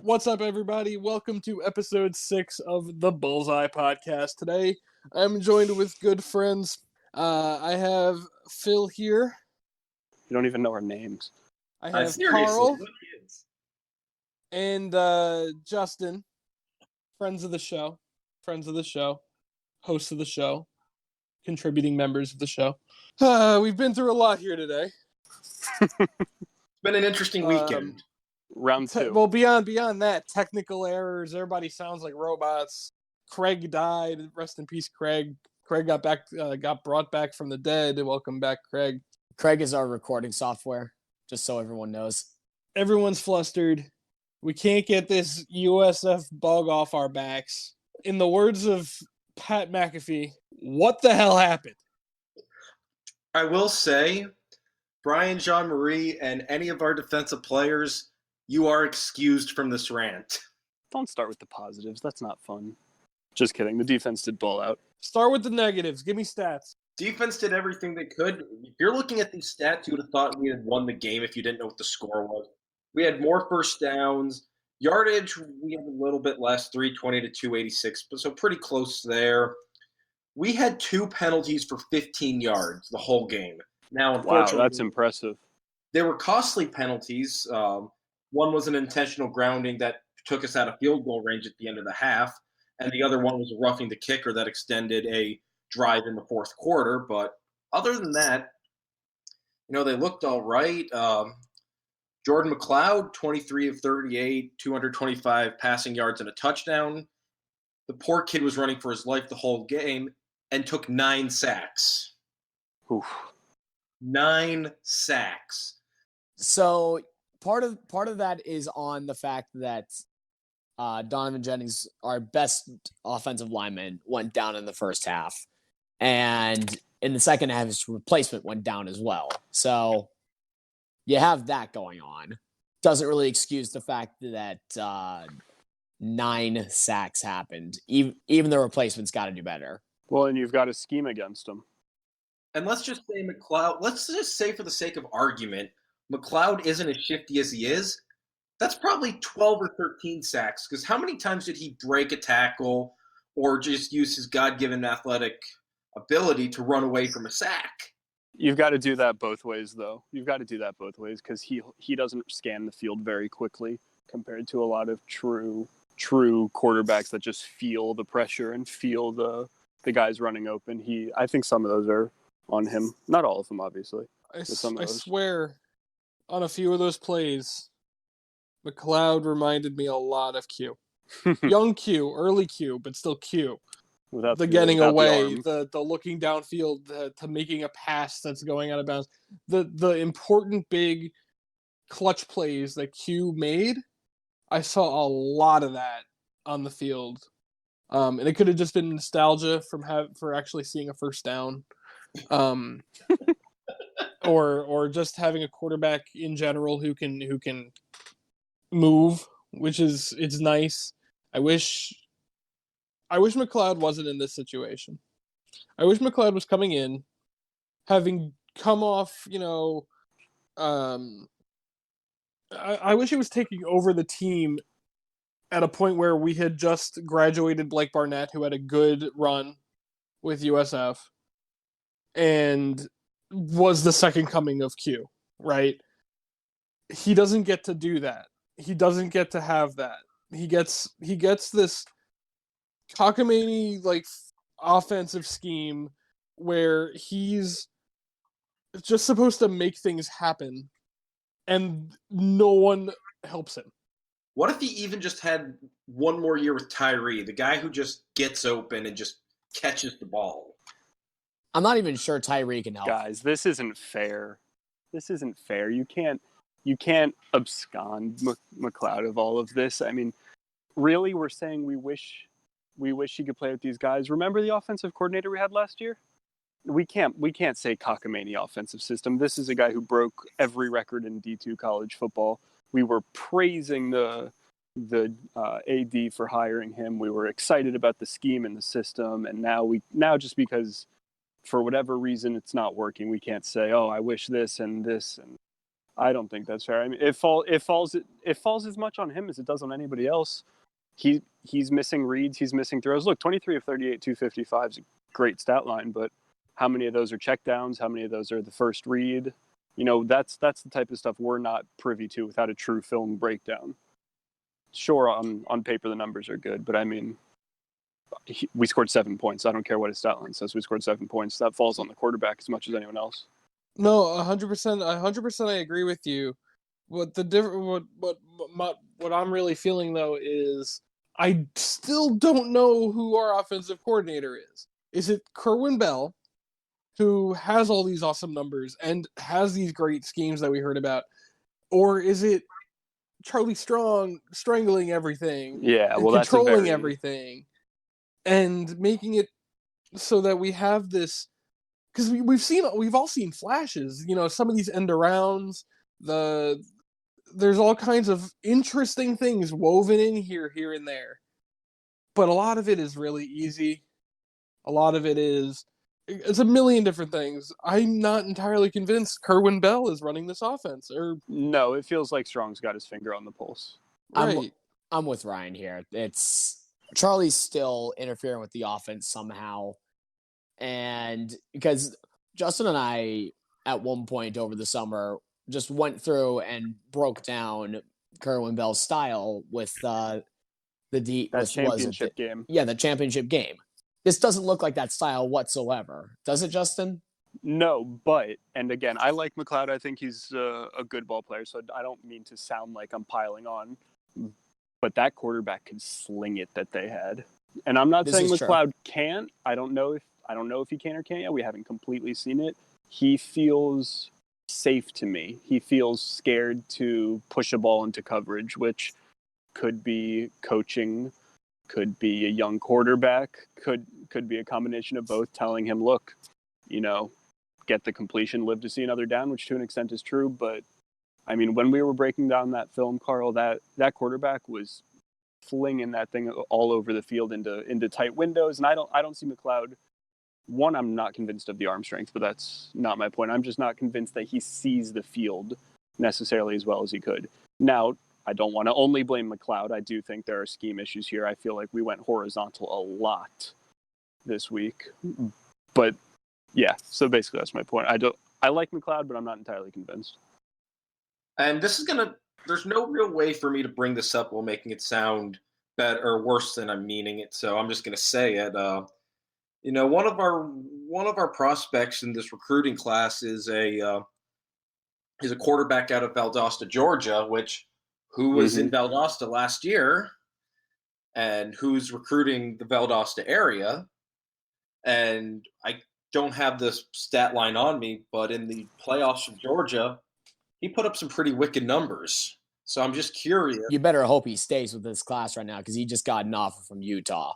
What's up, everybody? Welcome to episode 6 of the Bullseye Podcast. Today, I'm joined with good friends. I have Phil here. You don't even know our names. I have Carl What kids? and Justin, friends of the show, hosts of the show, contributing members of the show. We've been through a lot here today. It's been an interesting weekend. Round 2. Well, beyond that, technical errors. Everybody sounds like robots. Craig died. Rest in peace, Craig. Craig got brought back from the dead. Welcome back, Craig. Craig is our recording software, just so everyone knows. Everyone's flustered. We can't get this USF bug off our backs. In the words of Pat McAfee, what the hell happened? I will say, Brian Jean-Marie and any of our defensive players, you are excused from this rant. Don't start with the positives. That's not fun. Just kidding. The defense did ball out. Start with the negatives. Give me stats. Defense did everything they could. If you're looking at these stats, you would have thought we had won the game if you didn't know what the score was. We had more first downs. Yardage, we had a little bit less, 320 to 286, so pretty close there. We had 2 penalties for 15 yards the whole game. Now, unfortunately, Wow, that's impressive. they were costly penalties. One was an intentional grounding that took us out of field goal range at the end of the half, and the other one was a roughing the kicker that extended a drive in the fourth quarter. But other than that, they looked all right. Jordan McLeod, 23 of 38, 225 passing yards and a touchdown. The poor kid was running for his life the whole game and took 9 sacks. Oof. 9 sacks. So part of that is on the fact that Donovan Jennings, our best offensive lineman, went down in the first half, and in the second half, his replacement went down as well. So you have that going on. Doesn't really excuse the fact that 9 sacks happened. Even the replacement's got to do better. Well, and you've got a scheme against him. And let's just say for the sake of argument, McLeod isn't as shifty as he is. That's probably 12 or 13 sacks, because how many times did he break a tackle or just use his God-given athletic ability to run away from a sack? You've got to do that both ways, though. You've got to do that both ways because he doesn't scan the field very quickly compared to a lot of true quarterbacks that just feel the pressure and feel the guys running open. I think some of those are on him. Not all of them, obviously. I swear, on a few of those plays, McLeod reminded me a lot of Q. Young Q, early Q, but still Q. Without the getting away, the the looking downfield, to making a pass that's going out of bounds. The important big clutch plays that Q made, I saw a lot of that on the field. And it could have just been nostalgia for actually seeing a first down. Or just having a quarterback in general who can move, it's nice. I wish McLeod wasn't in this situation. I wish McLeod was coming in, having come off, I wish he was taking over the team at a point where we had just graduated Blake Barnett, who had a good run with USF, and was the second coming of Q, right? He doesn't get to do that. He doesn't get to have that. He gets this cockamamie offensive scheme where he's just supposed to make things happen and no one helps him. What if he even just had one more year with Tyree, the guy who just gets open and just catches the ball? I'm not even sure Tyree can help. Guys, this isn't fair. You can't abscond McLeod of all of this. I mean, really, we're saying we wish he could play with these guys. Remember the offensive coordinator we had last year? We can't say cockamamie offensive system. This is a guy who broke every record in D2 college football. We were praising the AD for hiring him. We were excited about the scheme and the system, and now just because for whatever reason it's not working, we can't say, oh, I wish this and this. And I don't think that's fair. I mean, it falls as much on him as it does on anybody else. He's missing reads, he's missing throws. Look, 23 of 38, 255 is a great stat line, but how many of those are checkdowns? How many of those are the first read? That's the type of stuff we're not privy to without a true film breakdown. Sure, on paper the numbers are good, but I mean, we scored 7 points. I don't care what his stat line says. We scored 7 points. That falls on the quarterback as much as anyone else. No, 100%. 100%. I agree with you. What I'm really feeling though is I still don't know who our offensive coordinator is. Is it Kerwin Bell, who has all these awesome numbers and has these great schemes that we heard about, or is it Charlie Strong strangling everything? Yeah, well, and controlling everything, and making it so that we have this. Because we've all seen flashes, some of these end arounds, there's all kinds of interesting things woven in here and there, but a lot of it is really easy. A lot of it's a million different things. I'm not entirely convinced Kerwin Bell is running this offense, or no, it feels like Strong's got his finger on the pulse. right. I'm with Ryan here. It's Charlie's still interfering with the offense somehow. And because Justin and I, at one point over the summer, just went through and broke down Kerwin Bell's style with the championship game. Yeah, the championship game. This doesn't look like that style whatsoever. Does it, Justin? No, and again, I like McLeod. I think he's a good ball player, so I don't mean to sound like I'm piling on. But that quarterback could sling it that they had. And I'm not saying McLeod can't. I don't know if he can or can't yet. We haven't completely seen it. He feels safe to me. He feels scared to push a ball into coverage, which could be coaching, could be a young quarterback, could be a combination of both, telling him, look, get the completion, live to see another down, which to an extent is true. But I mean, when we were breaking down that film, Carl, that quarterback was flinging that thing all over the field into tight windows. And I don't see McLeod. One, I'm not convinced of the arm strength, but that's not my point. I'm just not convinced that he sees the field necessarily as well as he could. Now, I don't want to only blame McLeod. I do think there are scheme issues here. I feel like we went horizontal a lot this week. But yeah, so basically that's my point. I like McLeod, but I'm not entirely convinced. And this is there's no real way for me to bring this up while making it sound better or worse than I'm meaning it. So I'm just gonna say it. One of our prospects in this recruiting class is a quarterback out of Valdosta, Georgia, who was in Valdosta last year, and who's recruiting the Valdosta area. And I don't have this stat line on me, but in the playoffs from Georgia, he put up some pretty wicked numbers. So I'm just curious. You better hope he stays with this class right now, because he just got an offer from Utah.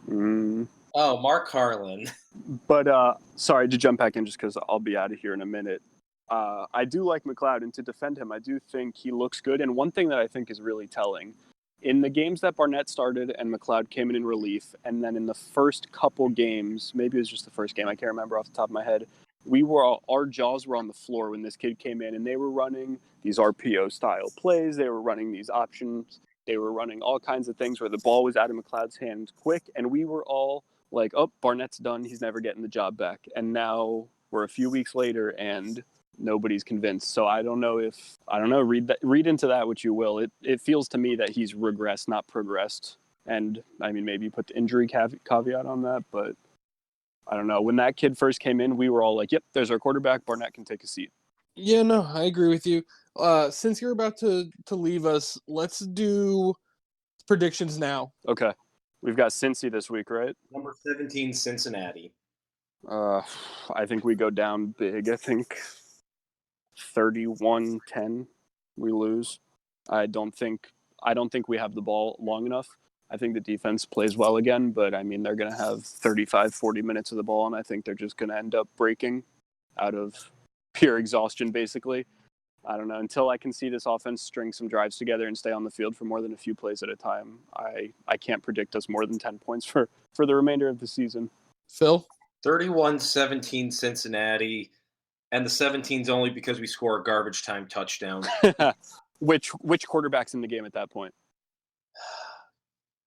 Oh, Mark Harlan. But sorry to jump back in just because I'll be out of here in a minute. I do like McLeod, and to defend him, I do think he looks good. And one thing that I think is really telling, in the games that Barnett started and McLeod came in relief, and then in the first couple games, maybe it was just the first game, I can't remember off the top of my head, our jaws were on the floor when this kid came in, and they were running these RPO style plays. They were running these options. They were running all kinds of things where the ball was out of McLeod's hands quick, and we were all like, oh, Barnett's done. He's never getting the job back. And now we're a few weeks later, and nobody's convinced. So I don't know. Read into that what you will. It feels to me that he's regressed, not progressed. And I mean, maybe put the injury caveat on that, but I don't know. When that kid first came in, we were all like, yep, there's our quarterback. Barnett can take a seat. Yeah, no, I agree with you. Since you're about to leave us, let's do predictions now. Okay. We've got Cincy this week, right? Number 17, Cincinnati. I think we go down big. I think 31-10 we lose. I don't think we have the ball long enough. I think the defense plays well again, but I mean, they're going to have 35, 40 minutes of the ball, and I think they're just going to end up breaking out of pure exhaustion, basically. I don't know. Until I can see this offense string some drives together and stay on the field for more than a few plays at a time, I can't predict us more than 10 points for the remainder of the season. Phil? 31-17 Cincinnati. And the 17's only because we score a garbage time touchdown. Which quarterback's in the game at that point?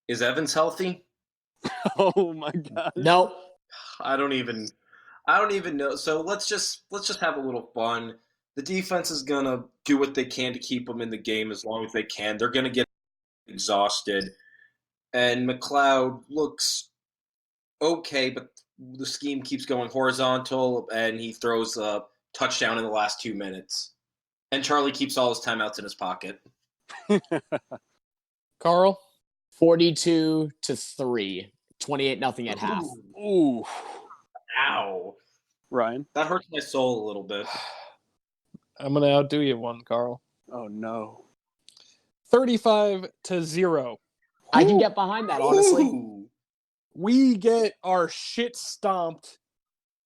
Is Evans healthy? Oh my god. Nope. I don't even know. So let's just have a little fun. The defense is gonna do what they can to keep them in the game as long as they can. They're gonna get exhausted, and McLeod looks okay, but the scheme keeps going horizontal, and he throws a touchdown in the last 2 minutes. And Charlie keeps all his timeouts in his pocket. Carl? 42-3. 28-0 at half. Ooh. Ow. Ryan? That hurts my soul a little bit. I'm going to outdo you one, Carl. Oh, no. 35-0. I can get behind that, honestly. Ooh. We get our shit stomped.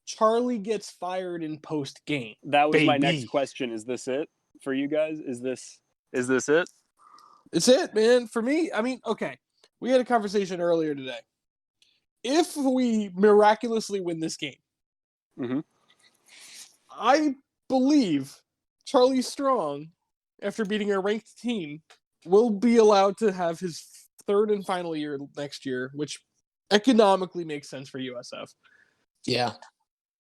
Charlie gets fired in post-game. That was my Baby. next question. Is this it for you guys? Is this it? It's it, man. For me, I mean, okay. We had a conversation earlier today. If we miraculously win this game, Mm-hmm. I believe Charlie Strong, after beating a ranked team, will be allowed to have his third and final year next year, which economically makes sense for USF. Yeah.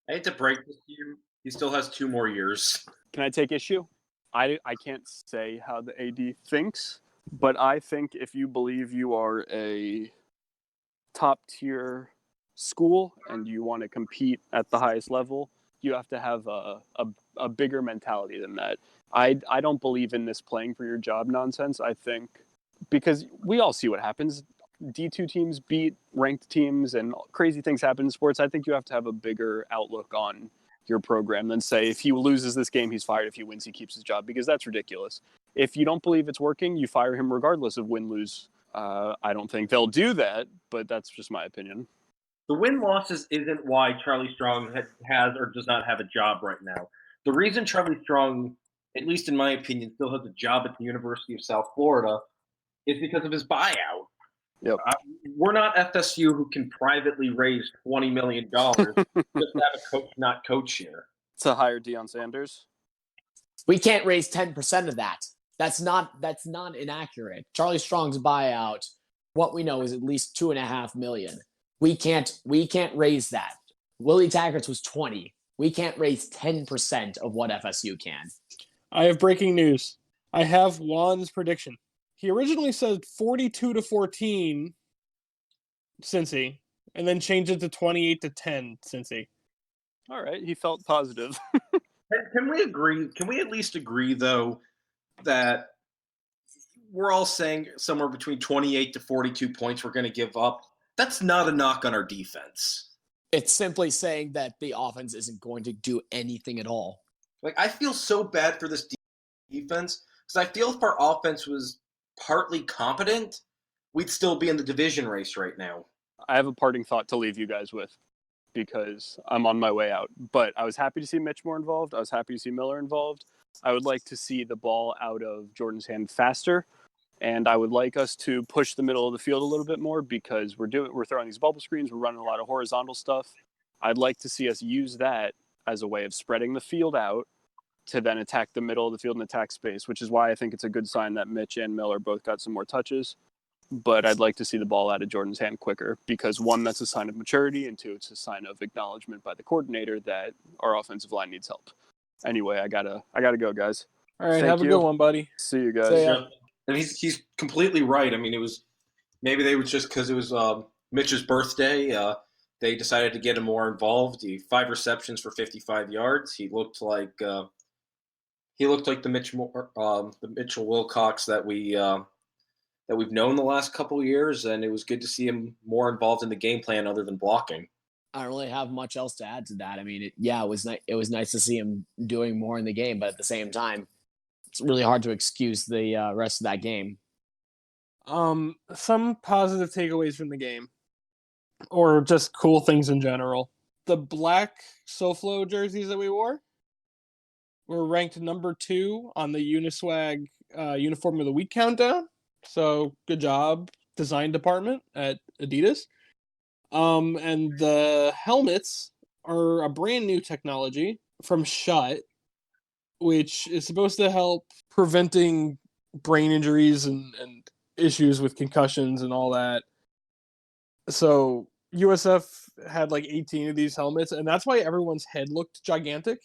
I hate to break this to you. He still has 2 more years. Can I take issue? I can't say how the AD thinks, but I think if you believe you are a top-tier school and you want to compete at the highest level, you have to have a bigger mentality than that. I don't believe in this playing for your job nonsense. I think because we all see what happens. D2 teams beat ranked teams and crazy things happen in sports. I think you have to have a bigger outlook on your program than say if he loses this game, he's fired. If he wins, he keeps his job, because that's ridiculous. If you don't believe it's working, you fire him regardless of win-lose. I don't think they'll do that, but that's just my opinion. The win-losses isn't why Charlie Strong has or does not have a job right now. The reason Charlie Strong, at least in my opinion, still has a job at the University of South Florida is because of his buyout. Yep. We're not FSU who can privately raise $20 million just to have a coach not coach here. To hire Deion Sanders? We can't raise 10% of that. That's not inaccurate. Charlie Strong's buyout, what we know, is at least $2.5 million. We can't raise that. Willie Taggart's was 20. We can't raise 10% of what FSU can. I have breaking news. I have Juan's prediction. He originally said 42-14 Cincy, and then changed it to 28-10 Cincy. All right, he felt positive. Can we agree? Can we at least agree, though, that we're all saying somewhere between 28 to 42 points we're going to give up? That's not a knock on our defense. It's simply saying that the offense isn't going to do anything at all. Like, I feel so bad for this defense because I feel if our offense was partly competent, we'd still be in the division race right now. I have a parting thought to leave you guys with because I'm on my way out. But I was happy to see Mitch more involved. I was happy to see Miller involved. I would like to see the ball out of Jordan's hand faster. And I would like us to push the middle of the field a little bit more because we're throwing these bubble screens. We're running a lot of horizontal stuff. I'd like to see us use that as a way of spreading the field out to then attack the middle of the field and attack space, which is why I think it's a good sign that Mitch and Miller both got some more touches. But I'd like to see the ball out of Jordan's hand quicker because, one, that's a sign of maturity, and two, it's a sign of acknowledgement by the coordinator that our offensive line needs help. Anyway, I gotta go, guys. All right, Thank have a you. good one, buddy. See you guys. See ya. And he's completely right. I mean, it was maybe they was just because it was Mitch's birthday. They decided to get him more involved. He 5 receptions for 55 yards. He looked like the Mitchell Wilcox that we've known the last couple of years, and it was good to see him more involved in the game plan other than blocking. I don't really have much else to add to that. I mean, it was nice to see him doing more in the game, but at the same time, it's really hard to excuse the rest of that game. Some positive takeaways from the game, or just cool things in general. The black SoFlo jerseys that we wore were ranked number 2 on the Uniswag Uniform of the Week countdown. So good job, design department at Adidas. And the helmets are a brand new technology. from Shut, which is supposed to help preventing brain injuries and issues with concussions and all that. So USF had like 18 of these helmets, and that's why everyone's head looked gigantic.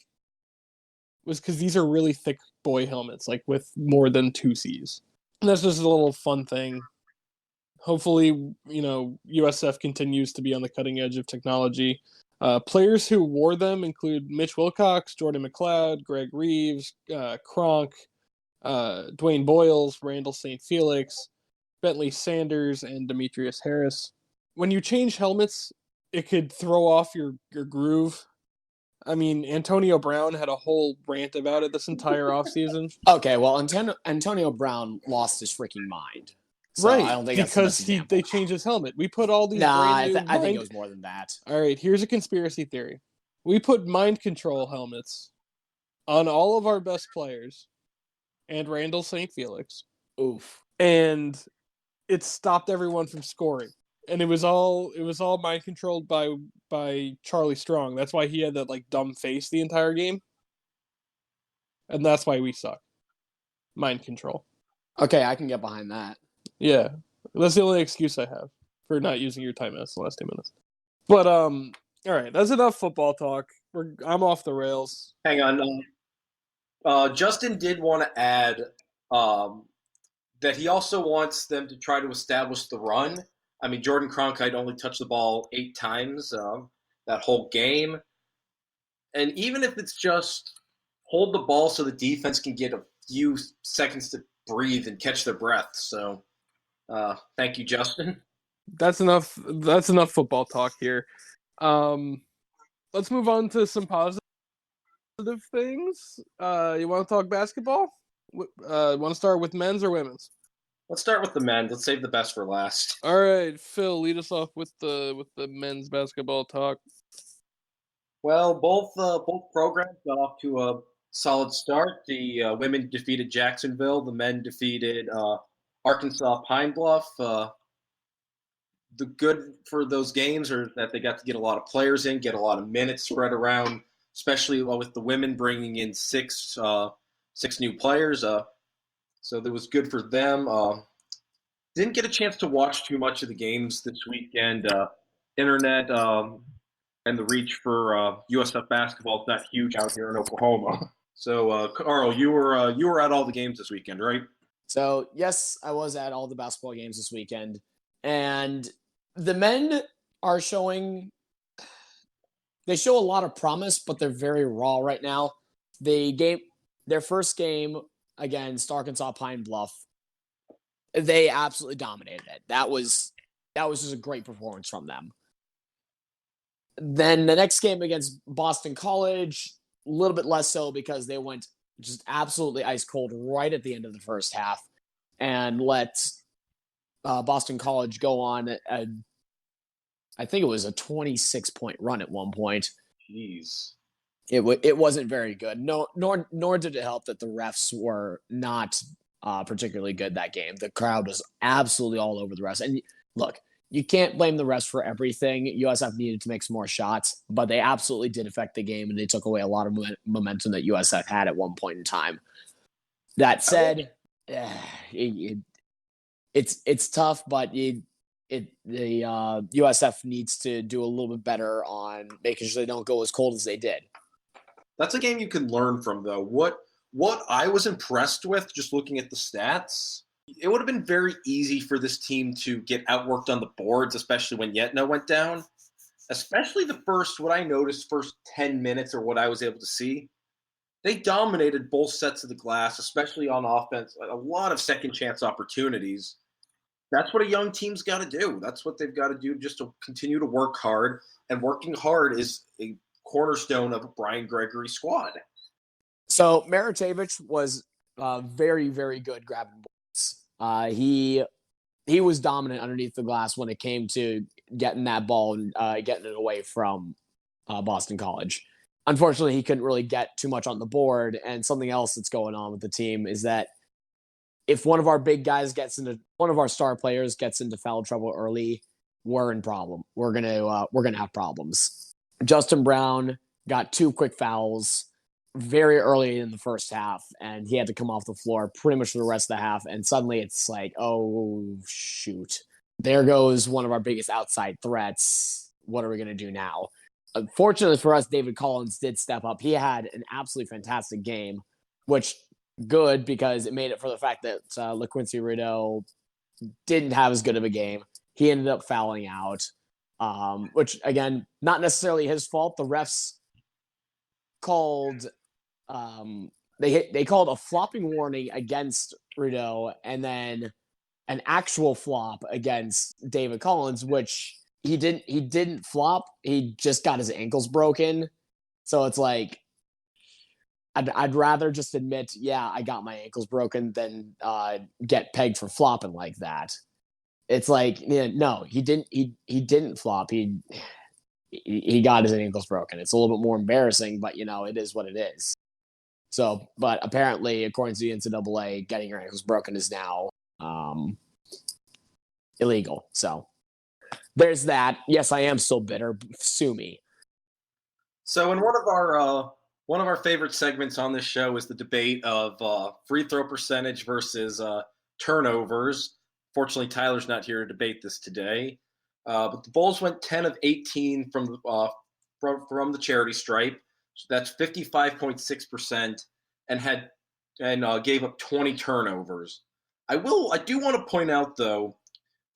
Was because these are really thick boy helmets, like with more than 2 Cs. And that's just a little fun thing. Hopefully, USF continues to be on the cutting edge of technology. Players who wore them include Mitch Wilcox, Jordan McLeod, Greg Reeves, Kronk, Dwayne Boyles, Randall St. Felix, Bentley Sanders, and Demetrius Harris. When you change helmets, it could throw off your groove. I mean, Antonio Brown had a whole rant about it this entire offseason. Okay, well, Antonio Brown lost his freaking mind. So right, I don't think that's because the best example. they changed his helmet. We put all these Nah, brand new I think it was more than that. All right, here's a conspiracy theory. We put mind control helmets on all of our best players and Randall St. Felix. Oof. And it stopped everyone from scoring. And it was all mind controlled by Charlie Strong. That's why he had that like dumb face the entire game. And that's why we suck. Mind control. Okay, I can get behind that. Yeah. That's the only excuse I have for not using your timeouts the last 2 minutes. But all right, that's enough football talk. I'm off the rails. Hang on. Justin did want to add that he also wants them to try to establish the run. I mean, Jordan Cronkite only touched the ball 8 times that whole game. And even if it's just hold the ball so the defense can get a few seconds to breathe and catch their breath. So thank you, Justin. That's enough football talk here. Let's move on to some positive things. You want to talk basketball? Want to start with men's or women's? Let's start with the men. Let's save the best for last. All right, Phil, lead us off with the men's basketball talk. Well, both programs got off to a solid start. The women defeated Jacksonville. The men defeated Arkansas Pine Bluff. The good for those games are that they got to get a lot of players in, get a lot of minutes spread around, especially with the women bringing in six new players. So that was good for them. Didn't get a chance to watch too much of the games this weekend. Internet and the reach for USF basketball is not huge out here in Oklahoma. So, Carl, you were at all the games this weekend, right? So, yes, I was at all the basketball games this weekend. And the men are show a lot of promise, but they're very raw right now. Their first game against Arkansas Pine Bluff, they absolutely dominated it. That was just a great performance from them. Then the next game against Boston College, a little bit less so because they went just absolutely ice cold right at the end of the first half and let Boston College go on I think it was a 26-point run at one point. Jeez. It wasn't very good. Nor did it help that the refs were not particularly good that game. The crowd was absolutely all over the refs. And look, you can't blame the refs for everything. USF needed to make some more shots, but they absolutely did affect the game, and they took away a lot of momentum that USF had at one point in time. That said, it's tough, but the USF needs to do a little bit better on making sure they don't go as cold as they did. That's a game you can learn from, though. What I was impressed with, just looking at the stats, it would have been very easy for this team to get outworked on the boards, especially when Yetna went down. Especially what I noticed first 10 minutes or what I was able to see. They dominated both sets of the glass, especially on offense. A lot of second chance opportunities. That's what a young team's got to do. That's what they've got to do, just to continue to work hard. And working hard is a cornerstone of a Brian Gregory squad. So Maratevich was very, very good grabbing balls. He was dominant underneath the glass when it came to getting that ball and getting it away from Boston College. Unfortunately, he couldn't really get too much on the board. And something else that's going on with the team is that if one of our big guys one of our star players gets into foul trouble early, we're in problem. We're gonna have problems. Justin Brown got 2 quick fouls very early in the first half, and he had to come off the floor pretty much for the rest of the half. And suddenly it's like, oh, shoot. There goes one of our biggest outside threats. What are we going to do now? Unfortunately for us, David Collins did step up. He had an absolutely fantastic game, which good because it made it for the fact that LaQuincy Rideau didn't have as good of a game. He ended up fouling out, which, again, not necessarily his fault. The refs called they called a flopping warning against Rideau and then an actual flop against David Collins, which he didn't flop. He just got his ankles broken. So it's like, I'd rather just admit, yeah, I got my ankles broken than get pegged for flopping like that. It's like, yeah, no, he didn't flop. He got his ankles broken. It's a little bit more embarrassing, but it is what it is. So, but apparently, according to the NCAA, getting your ankles broken is now illegal. So there's that. Yes, I am still bitter. Sue me. So, in one of our favorite segments on this show is the debate of free throw percentage versus turnovers. Fortunately, Tyler's not here to debate this today. But the Bulls went 10 of 18 from the charity stripe. So that's 55.6%, and gave up 20 turnovers. I do want to point out though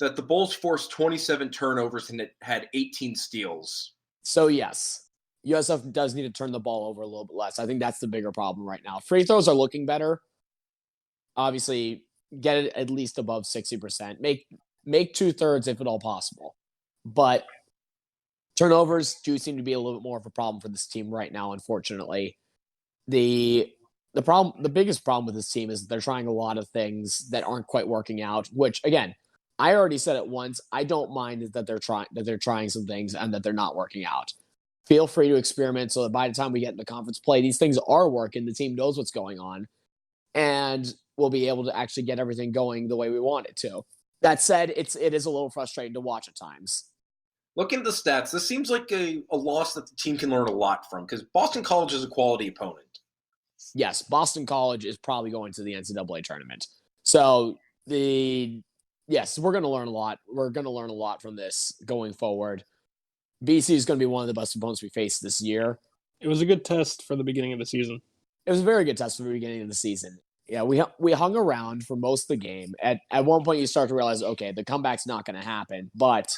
that the Bulls forced 27 turnovers and it had 18 steals. So yes, USF does need to turn the ball over a little bit less. I think that's the bigger problem right now. Free throws are looking better. Obviously, get it at least above 60%. Make 2/3 if at all possible. But turnovers do seem to be a little bit more of a problem for this team right now, unfortunately. The biggest problem with this team is they're trying a lot of things that aren't quite working out, which, again, I already said it once. I don't mind that they're trying some things and that they're not working out. Feel free to experiment so that by the time we get into conference play, these things are working. The team knows what's going on, and we'll be able to actually get everything going the way we want it to. That said, it is a little frustrating to watch at times. Looking at the stats, this seems like a loss that the team can learn a lot from because Boston College is a quality opponent. Yes, Boston College is probably going to the NCAA tournament. So yes, we're going to learn a lot. We're going to learn a lot from this going forward. BC is going to be one of the best opponents we face this year. It was a good test for the beginning of the season. It was a very good test for the beginning of the season. Yeah, we hung around for most of the game. At one point, you start to realize, okay, the comeback's not going to happen. But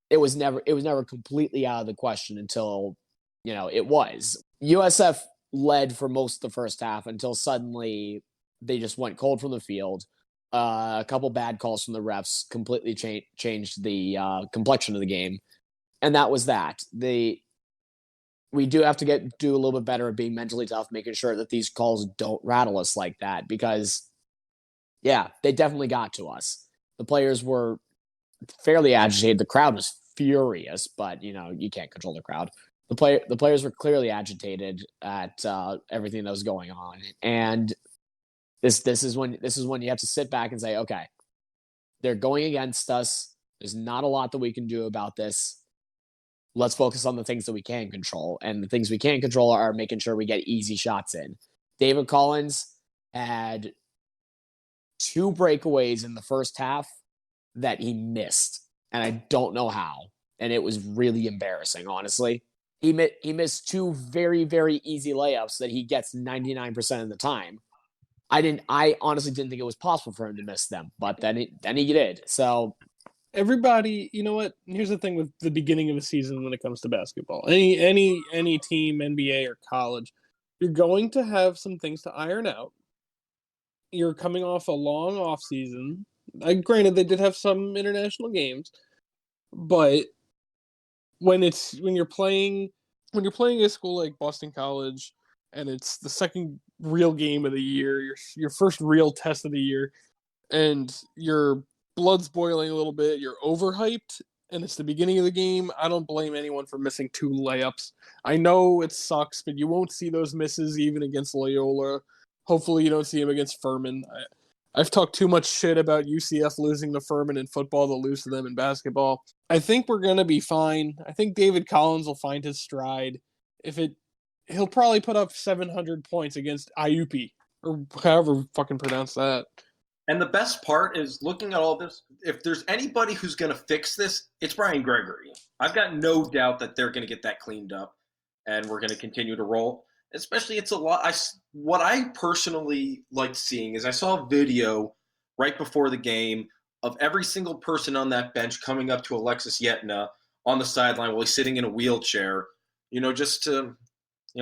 it was never completely out of the question until it was. USF led for most of the first half until suddenly they just went cold from the field. A couple bad calls from the refs completely changed the complexion of the game, and that was that. We do have to do a little bit better at being mentally tough, making sure that these calls don't rattle us like that because, yeah, they definitely got to us. The players were fairly agitated. The crowd was furious, but you can't control the crowd. The players were clearly agitated at everything that was going on, and this is when you have to sit back and say, okay, they're going against us. There's not a lot that we can do about this. Let's focus on the things that we can control, and the things we can control are making sure we get easy shots in. David Collins had 2 breakaways in the first half that he missed, and I don't know how, and it was really embarrassing, honestly. He missed 2 very, very easy layups that he gets 99% of the time. I honestly didn't think it was possible for him to miss them, but then he did. So everybody, you know what? Here's the thing with the beginning of the season when it comes to basketball. Any team, NBA or college, you're going to have some things to iron out. You're coming off a long off season. Granted, they did have some international games, but when you're playing a school like Boston College and it's the second real game of the year, your first real test of the year, and your blood's boiling a little bit, you're overhyped, and it's the beginning of the game, I don't blame anyone for missing 2 layups. I know it sucks, but you won't see those misses even against Loyola. Hopefully you don't see them against Furman. I've talked too much shit about UCF losing to Furman in football to lose to them in basketball. I think we're going to be fine. I think David Collins will find his stride. If it he'll probably put up 700 points against IUP or however fucking pronounce that. And the best part is looking at all this. If there's anybody who's going to fix this, it's Brian Gregory. I've got no doubt that they're going to get that cleaned up, and we're going to continue to roll. Especially, it's a lot. What I personally liked seeing is I saw a video right before the game of every single person on that bench coming up to Alexis Yetna on the sideline while he's sitting in a wheelchair, just to,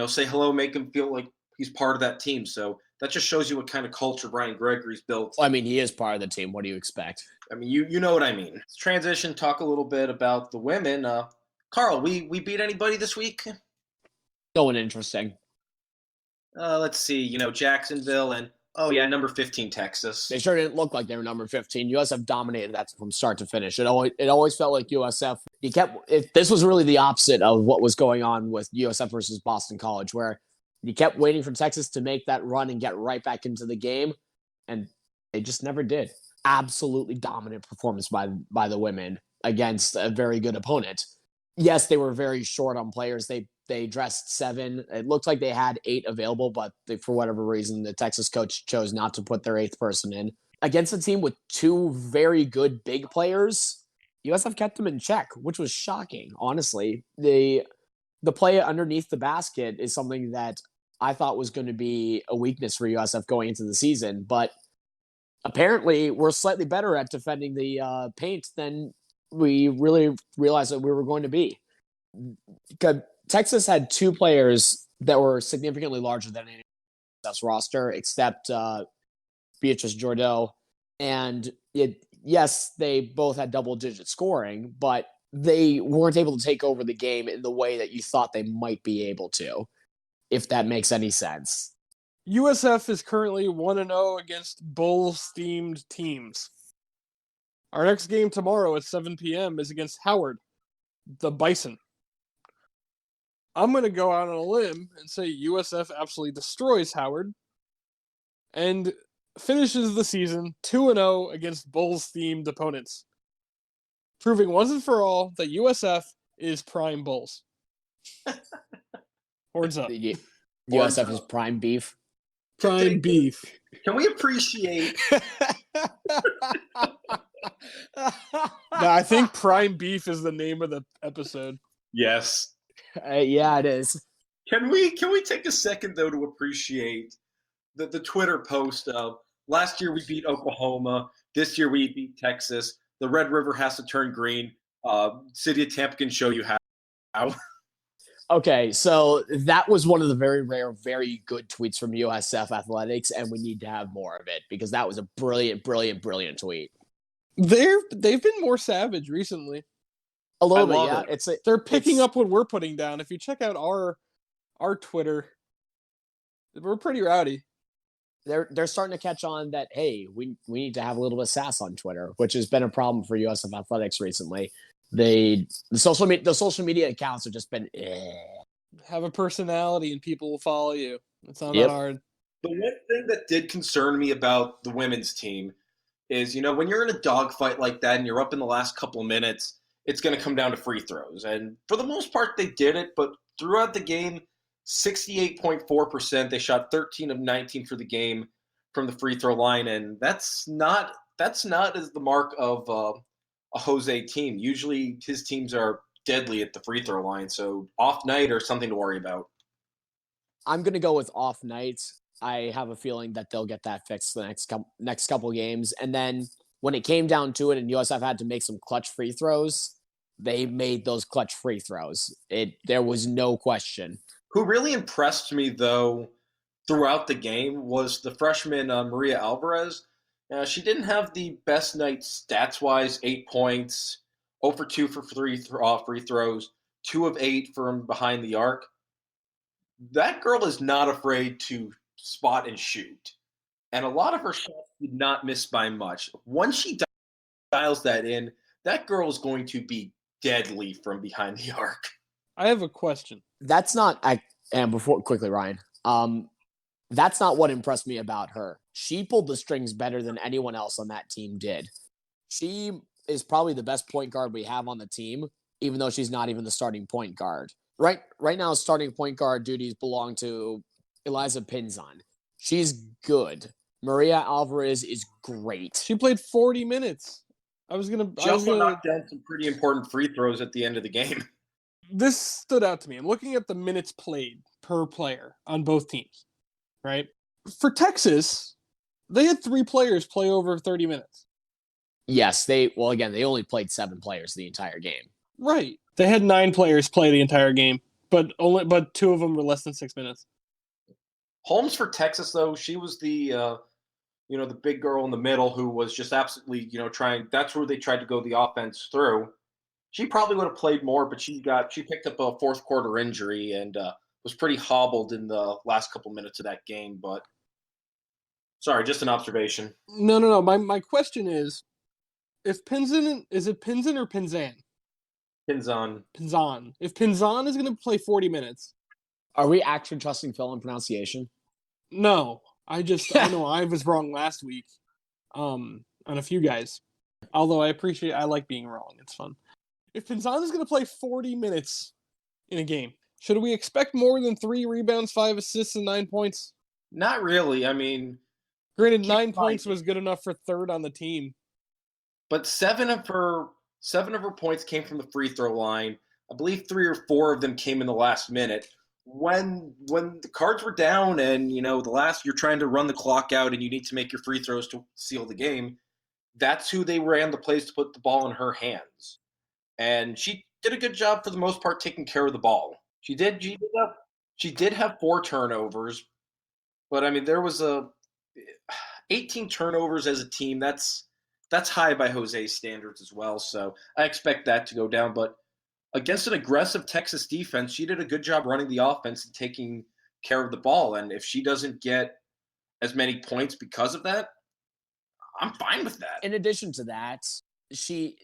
say hello, make him feel like he's part of that team. So that just shows you what kind of culture Brian Gregory's built. Well, I mean, he is part of the team. What do you expect? I mean, you know what I mean. Let's transition, talk a little bit about the women. Carl, we beat anybody this week? No one interesting. Let's see, Jacksonville and, number 15, Texas. They sure didn't look like they were number 15. USF dominated that from start to finish. It always felt like USF. This was really the opposite of what was going on with USF versus Boston College, where you kept waiting for Texas to make that run and get right back into the game, and they just never did. Absolutely dominant performance by the women against a very good opponent. Yes, they were very short on players. They dressed 7. It looked like they had 8 available, but for whatever reason, the Texas coach chose not to put their 8th person in. Against a team with 2 very good big players, USF kept them in check, which was shocking, honestly. The play underneath the basket is something that I thought was going to be a weakness for USF going into the season, but apparently we're slightly better at defending the paint than we really realized that we were going to be. Texas had 2 players that were significantly larger than any USF's roster, except Beatrice Jordo. And yes, they both had double-digit scoring, but they weren't able to take over the game in the way that you thought they might be able to, if that makes any sense. USF is currently 1-0 against Bulls-themed teams. Our next game tomorrow at 7 p.m. is against Howard, the Bison. I'm going to go out on a limb and say USF absolutely destroys Howard and finishes the season 2-0 against Bulls-themed opponents, proving once and for all that USF is prime Bulls. Horns up. USF is prime beef. Prime beef. Can we appreciate... I think prime beef is the name of the episode. Yes. Yeah, it is. Can we take a second, though, to appreciate the Twitter post of last year we beat Oklahoma, this year we beat Texas, the Red River has to turn green, City of Tampa can show you how. Okay, so that was one of the very rare, very good tweets from USF Athletics, and we need to have more of it because that was a brilliant, brilliant, brilliant tweet. They've been more savage recently. A little bit, yeah. They're picking up what we're putting down. If you check out our Twitter, we're pretty rowdy. They're starting to catch on that, hey, we need to have a little bit of sass on Twitter, which has been a problem for USF Athletics recently. The social media accounts have just been have a personality and people will follow you. It's not that hard. The one thing that did concern me about the women's team is, when you're in a dogfight like that and you're up in the last couple of minutes, it's going to come down to free throws. And for the most part, they did it. But throughout the game, 68.4%. They shot 13 of 19 for the game from the free throw line, and that's not as the mark of a Jose team. Usually, his teams are deadly at the free throw line. So off night or something to worry about. I'm going to go with off nights. I have a feeling that they'll get that fixed the next couple games. And then when it came down to it and USF had to make some clutch free throws, they made those clutch free throws. There was no question. Who really impressed me, though, throughout the game was the freshman Maria Alvarez. She didn't have the best night stats-wise, 8 points, 0 for 2 for free throws, 2 of 8 from behind the arc. That girl is not afraid to spot and shoot. And a lot of her shots did not miss by much. Once she dials that in, that girl is going to be deadly from behind the arc. I have a question. That's not quickly, Ryan. That's not what impressed me about her. She pulled the strings better than anyone else on that team did. She is probably the best point guard we have on the team, even though she's not even the starting point guard. Right now, starting point guard duties belong to Eliza Pinzon. She's good. Maria Alvarez is great. She played 40 minutes. She also knocked down some pretty important free throws at the end of the game. This stood out to me. I'm looking at the minutes played per player on both teams, right? For Texas, they had 3 players play over 30 minutes. Yes, they only played 7 players the entire game. Right. They had 9 players play the entire game, but 2 of them were less than 6 minutes. Holmes for Texas, though, she was the the big girl in the middle who was just absolutely, trying. That's where they tried to go the offense through. She probably would have played more, but she picked up a fourth quarter injury and was pretty hobbled in the last couple minutes of that game. But sorry, just an observation. No. My question is, if Pinzon, is it Pinzon or Pinzan? Pinzon. Pinzon. If Pinzon is going to play 40 minutes. Are we actually trusting Phil in pronunciation? No. I know I was wrong last week on a few guys. Although I like being wrong. It's fun. If Pinzon is going to play 40 minutes in a game, should we expect more than 3 rebounds, 5 assists, and 9 points? Not really. I mean, granted, 9 points was good enough for third on the team. But 7 of her points came from the free throw line. I believe 3 or 4 of them came in the last minute. When the cards were down and you're trying to run the clock out and you need to make your free throws to seal the game, that's who they ran the plays to put the ball in her hands. And she did a good job for the most part taking care of the ball. She did have 4 turnovers, but I mean there was 18 turnovers as a team. That's high by Jose's standards as well. So I expect that to go down. But against an aggressive Texas defense, she did a good job running the offense and taking care of the ball. And if she doesn't get as many points because of that, I'm fine with that. In addition to that, she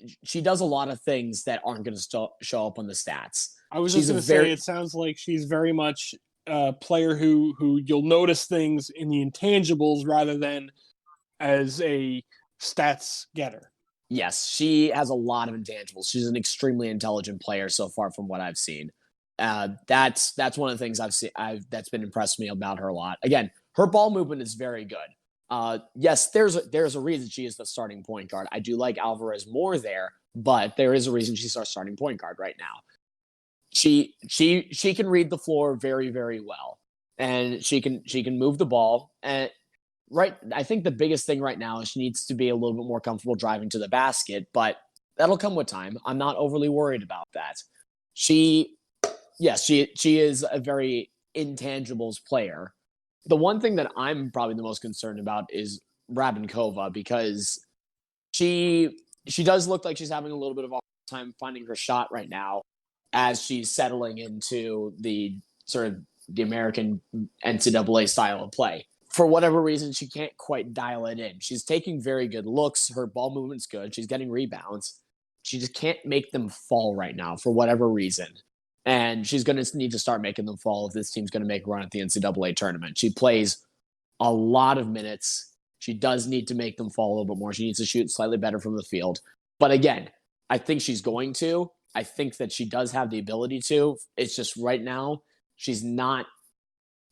does a lot of things that aren't going to show up on the stats. I was just going to say, it sounds like she's very much a player who you'll notice things in the intangibles rather than as a stats getter. Yes, she has a lot of intangibles. She's an extremely intelligent player so far from what I've seen. That's one of the things I've seen. That's been impressed me about her a lot. Again, her ball movement is very good. Yes, there's a reason she is the starting point guard. I do like Alvarez more there, but there is a reason she's our starting point guard right now. She can read the floor very, very well, and she can move the ball. And I think the biggest thing right now is she needs to be a little bit more comfortable driving to the basket, but that'll come with time. I'm not overly worried about that. She is a very intangibles player. The one thing that I'm probably the most concerned about is Rabinkova, because she does look like she's having a little bit of a hard time finding her shot right now as she's settling into the sort of the American NCAA style of play. For whatever reason, she can't quite dial it in. She's taking very good looks. Her ball movement's good. She's getting rebounds. She just can't make them fall right now for whatever reason. And she's going to need to start making them fall if this team's going to make a run at the NCAA tournament. She plays a lot of minutes. She does need to make them fall a little bit more. She needs to shoot slightly better from the field. But again, I think she's going to. I think that she does have the ability to. It's just right now, she's not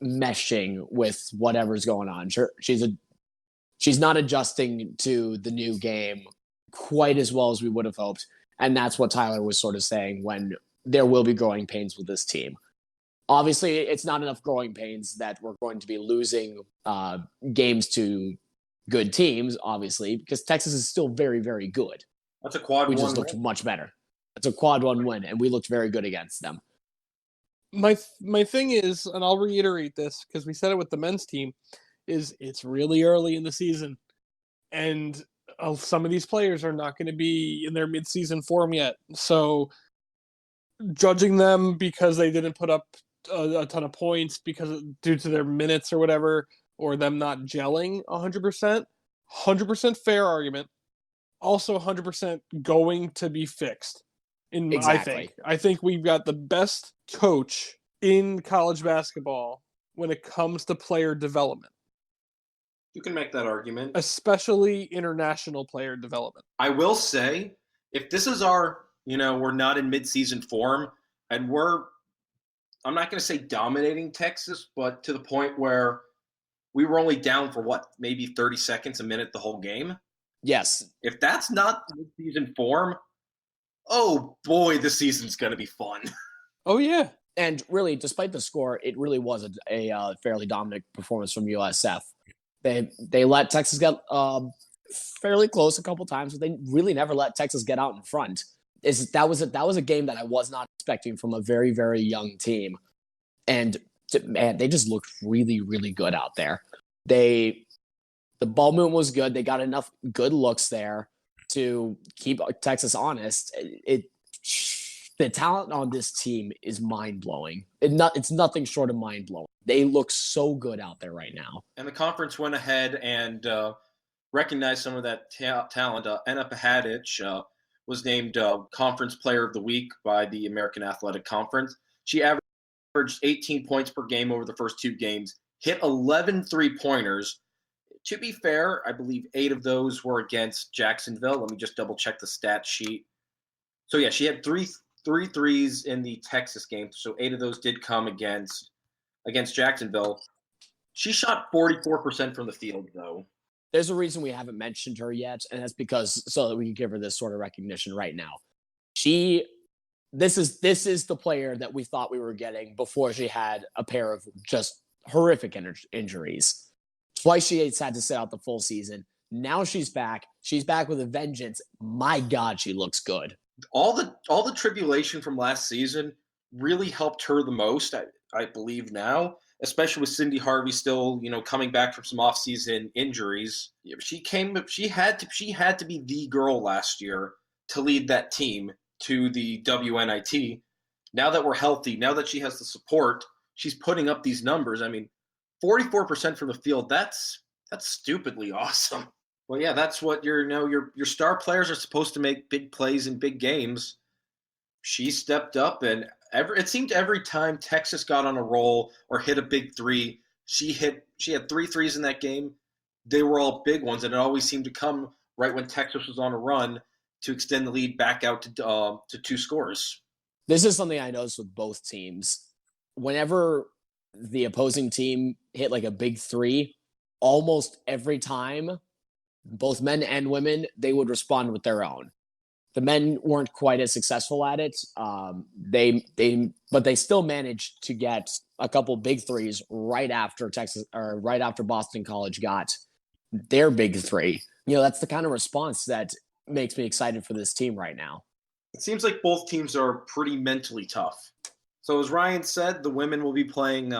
meshing with whatever's going on. She's not adjusting to the new game quite as well as we would have hoped. And that's what Tyler was sort of saying when there will be growing pains with this team. Obviously, it's not enough growing pains that we're going to be losing games to good teams, obviously, because Texas is still very, very good. That's a quad we one. We just looked much better. It's a quad 1 win, and we looked very good against them. My thing is, and I'll reiterate this because we said it with the men's team, is it's really early in the season, and some of these players are not going to be in their mid-season form yet. So judging them because they didn't put up a ton of points due to their minutes or whatever, or them not gelling 100% fair argument. Also 100% going to be fixed. Exactly. I think we've got the best coach in college basketball when it comes to player development. You can make that argument. Especially international player development. I will say, if this is we're not in mid-season form, and we're I'm not going to say dominating Texas, but to the point where we were only down for maybe 30 seconds, a minute the whole game. Yes. If that's not mid-season form, oh boy, this season's going to be fun. Oh yeah. And really, despite the score, it really was a fairly dominant performance from USF. They let Texas get fairly close a couple times, but they really never let Texas get out in front. That was a game that I was not expecting from a very, very young team. And man, they just looked really, really good out there. The ball movement was good. They got enough good looks there to keep Texas honest. The talent on this team is mind-blowing. It's nothing short of mind-blowing. They look so good out there right now. And the conference went ahead and recognized some of that talent. Anna Pahadic was named Conference Player of the Week by the American Athletic Conference. She averaged 18 points per game over the first 2 games, hit 11 three-pointers. To be fair, I believe 8 of those were against Jacksonville. Let me just double-check the stat sheet. So, yeah, she had three threes in the Texas game, so 8 of those did come against Jacksonville. She shot 44% from the field, though. There's a reason we haven't mentioned her yet, and that's because so that we can give her this sort of recognition right now. This is the player that we thought we were getting before she had a pair of just horrific injuries. Twice she had to sit out the full season. Now she's back. She's back with a vengeance. My God, she looks good. All the tribulation from last season really helped her the most, I believe now, especially with Cindy Harvey still, coming back from some off-season injuries. She had to be the girl last year to lead that team to the WNIT. Now that we're healthy, now that she has the support, she's putting up these numbers. I mean, 44% from the field, that's stupidly awesome. Well, yeah, that's what your star players are supposed to make big plays in big games. She stepped up, and it seemed every time Texas got on a roll or hit a big three, she had 3 threes in that game. They were all big ones, and it always seemed to come right when Texas was on a run to extend the lead back out to 2 scores. This is something I noticed with both teams. Whenever the opposing team hit like a big three, almost every time, both men and women, they would respond with their own. The men weren't quite as successful at it. But they still managed to get a couple big threes right after Boston College got their big three. That's the kind of response that makes me excited for this team right now. It seems like both teams are pretty mentally tough. So as Ryan said, the women will be playing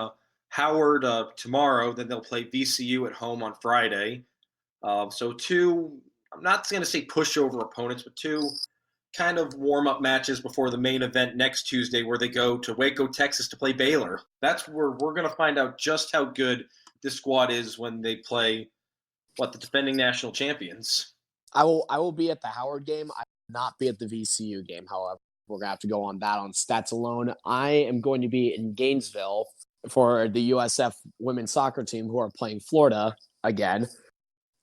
Howard tomorrow. Then they'll play VCU at home on Friday. So 2, I'm not going to say pushover opponents, but 2 kind of warm-up matches before the main event next Tuesday, where they go to Waco, Texas to play Baylor. That's where we're going to find out just how good this squad is when they play, the defending national champions. I will be at the Howard game. I will not be at the VCU game, however. We're going to have to go on that on stats alone. I am going to be in Gainesville for the USF women's soccer team, who are playing Florida again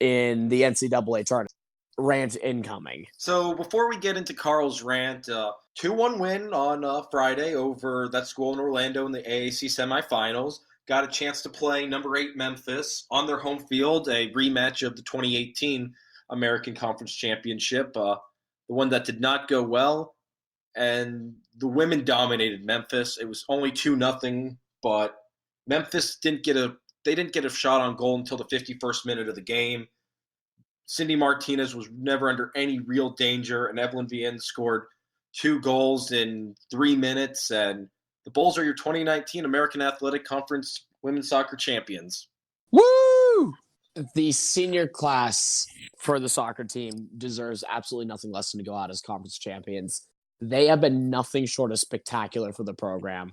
in the NCAA tournament. Rant incoming. So before we get into Carl's rant, 2-1 win on Friday over that school in Orlando in the AAC semifinals. Got a chance to play number 8 Memphis on their home field, a rematch of the 2018 American Conference Championship, the one that did not go well. And the women dominated Memphis. It was only 2-0, but Memphis didn't get a shot on goal until the 51st minute of the game. Cindy Martinez was never under any real danger, and Evelyn Vienne scored 2 goals in 3 minutes, and the Bulls are your 2019 American Athletic Conference Women's Soccer Champions. Woo! The senior class for the soccer team deserves absolutely nothing less than to go out as conference champions. They have been nothing short of spectacular for the program.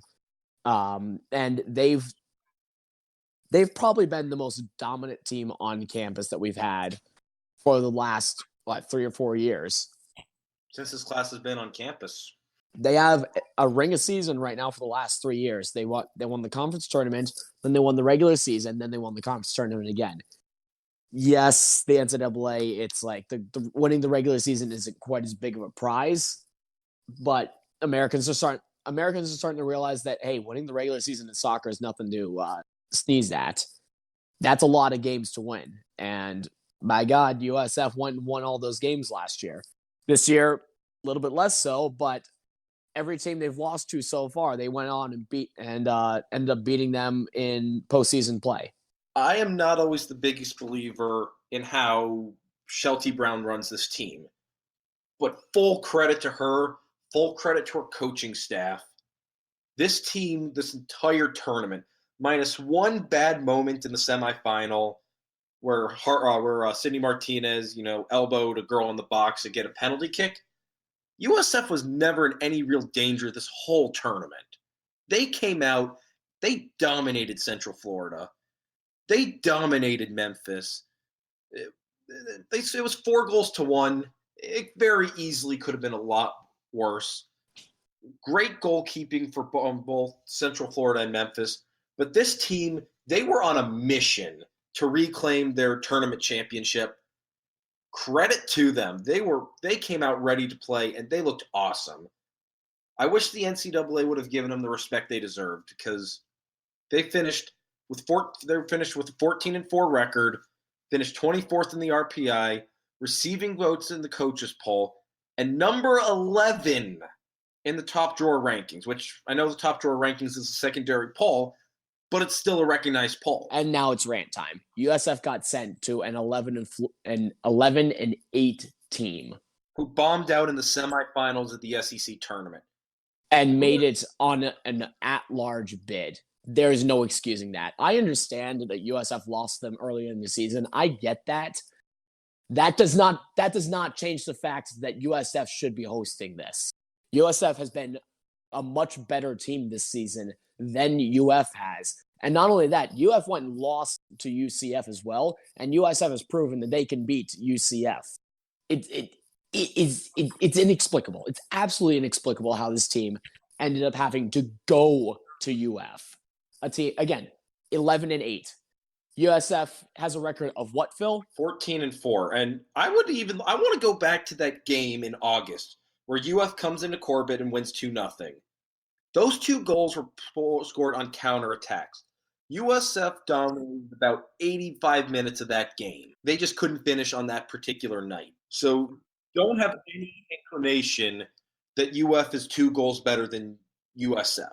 And they've probably been the most dominant team on campus that we've had for the last 3 or 4 years since this class has been on campus. They have a ring a season right now for the last 3 years. They won the conference tournament, then they won the regular season, then they won the conference tournament again. Yes, the NCAA, it's like the winning the regular season isn't quite as big of a prize, but Americans are Americans are starting to realize that, hey, winning the regular season in soccer is nothing to sneeze at. That's a lot of games to win. And by God, USF won all those games last year. This year, a little bit less so, but every team they've lost to so far, they went on and ended up beating them in postseason play. I am not always the biggest believer in how Shelty Brown runs this team, but full credit to her, full credit to her coaching staff. This team, this entire tournament, minus one bad moment in the semifinal where Sidney Martinez, elbowed a girl in the box to get a penalty kick. USF was never in any real danger this whole tournament. They came out, they dominated Central Florida. They dominated Memphis. It was 4-1. It very easily could have been a lot worse. Great goalkeeping for both Central Florida and Memphis. But this team, they were on a mission to reclaim their tournament championship. Credit to them. They came out ready to play, and they looked awesome. I wish the NCAA would have given them the respect they deserved, because they finished with a 14-4 record, finished 24th in the RPI, receiving votes in the coaches poll, and number 11 in the top drawer rankings, which I know the top drawer rankings is a secondary poll, but it's still a recognized poll. And now it's rant time. USF got sent to an 11-8 team who bombed out in the semifinals of the SEC tournament and made it on an at-large bid. There's no excusing that. I understand that USF lost them earlier in the season. I get that. That does not change the fact that USF should be hosting this. USF has been a much better team this season than UF has. And not only that, UF went and lost to UCF as well, and USF has proven that they can beat UCF. It's inexplicable. It's absolutely inexplicable how this team ended up having to go to UF. A team, again, 11-8. USF has a record of what, Phil? 14-4. And I want to go back to that game in August where UF comes into Corbett and wins 2-0. Those two goals were scored on counterattacks. USF dominated about 85 minutes of that game. They just couldn't finish on that particular night. So don't have any inclination that UF is 2 goals better than USF,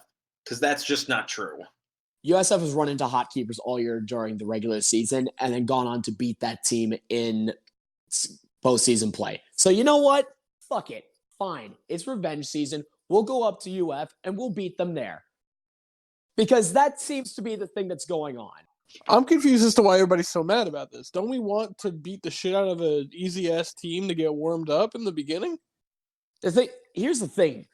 because that's just not true. USF has run into hot keepers all year during the regular season and then gone on to beat that team in postseason play. So you know what? Fuck it. Fine. It's revenge season. We'll go up to UF and we'll beat them there. Because that seems to be the thing that's going on. I'm confused as to why everybody's so mad about this. Don't we want to beat the shit out of an easy-ass team to get warmed up in the beginning? Here's the thing.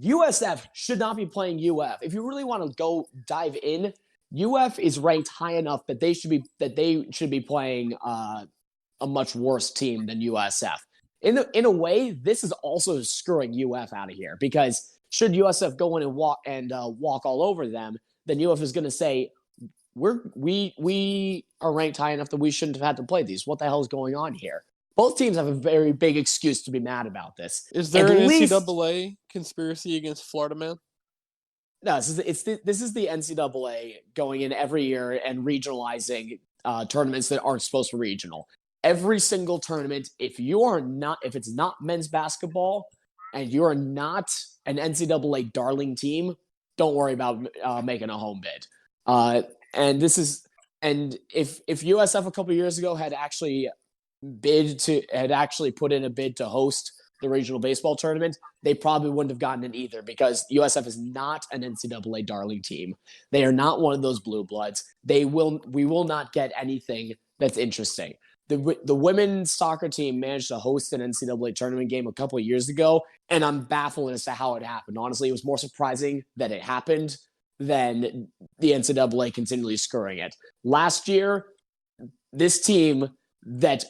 USF should not be playing UF. If you really want to go dive in, UF is ranked high enough that they should be playing a much worse team than USF. In a way, this is also screwing UF out of here, because should USF go in and walk all over them, then UF is going to say, we are ranked high enough that we shouldn't have had to play these. What the hell is going on here? Both teams have a very big excuse to be mad about this. Is there an NCAA conspiracy against Florida Man? No, this is the NCAA going in every year and regionalizing tournaments that aren't supposed to be regional. Every single tournament, if it's not men's basketball and you are not an NCAA darling team, don't worry about making a home bid. And if USF a couple years ago had actually put in a bid to host the regional baseball tournament, they probably wouldn't have gotten it either, because USF is not an NCAA darling team. They are not one of those blue bloods. We will not get anything that's interesting. The women's soccer team managed to host an NCAA tournament game a couple of years ago, and I'm baffled as to how it happened. Honestly, it was more surprising that it happened than the NCAA continually screwing it. Last year, this team that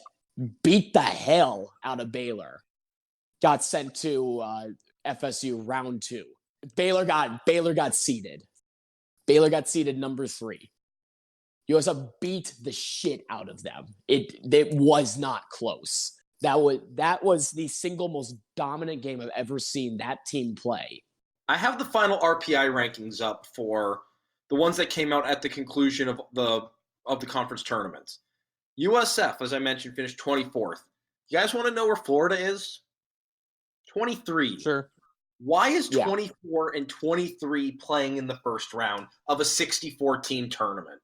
beat the hell out of Baylor got sent to FSU round 2. Baylor got seeded. Baylor got seeded number 3. USF beat the shit out of them. It was not close. That was the single most dominant game I've ever seen that team play. I have the final RPI rankings up for the ones that came out at the conclusion of the conference tournaments. USF, as I mentioned, finished 24th. You guys want to know where Florida is? 23. Sure. Why is Yeah. 24 and 23 playing in the first round of a 64-team tournament?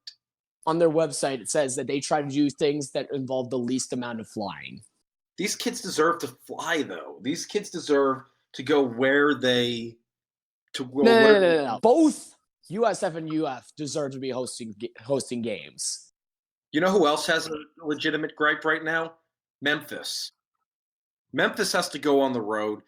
On their website, it says that they try to do things that involve the least amount of flying. These kids deserve to fly, though. These kids deserve to go where they No. Both USF and UF deserve to be hosting games. You know who else has a legitimate gripe right now? Memphis. Memphis has to go on the road.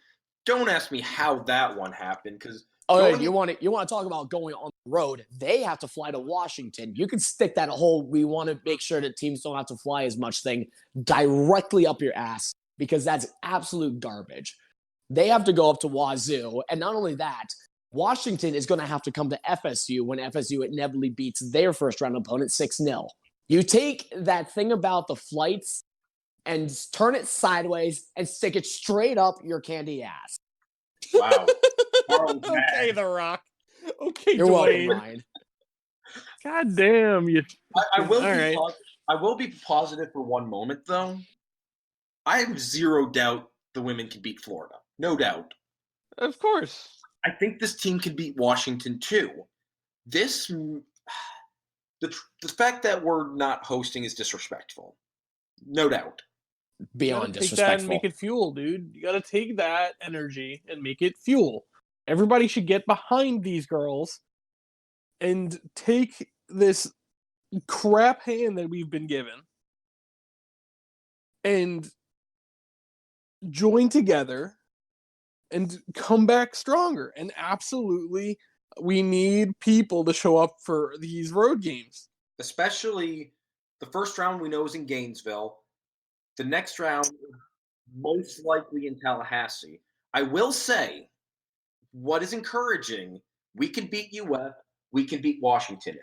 Don't ask me how that one happened, because You want to talk about going on the road? They have to fly to Washington. You can stick that whole "we want to make sure that teams don't have to fly as much" thing directly up your ass, because that's absolute garbage. They have to go up to Wazoo, and not only that, Washington is going to have to come to FSU when FSU inevitably beats their first round opponent 6-0. You take that thing about the flights and turn it sideways and stick it straight up your candy ass. wow. Okay, The Rock. Okay, You're welcome, Dwayne. Ryan. God damn you. I will All be right. I will be positive for one moment, though. I have zero doubt the women can beat Florida. No doubt. Of course. I think this team can beat Washington, too. The fact that we're not hosting is disrespectful. No doubt. Beyond Take that and disrespectful. make it fuel, dude. You gotta take that energy and make it fuel. Everybody should get behind these girls and take this crap hand that we've been given and join together and come back stronger. And absolutely, we need people to show up for these road games. Especially the first round we know is in Gainesville. The next round, most likely in Tallahassee. I will say, what is encouraging, we can beat UF, we can beat Washington.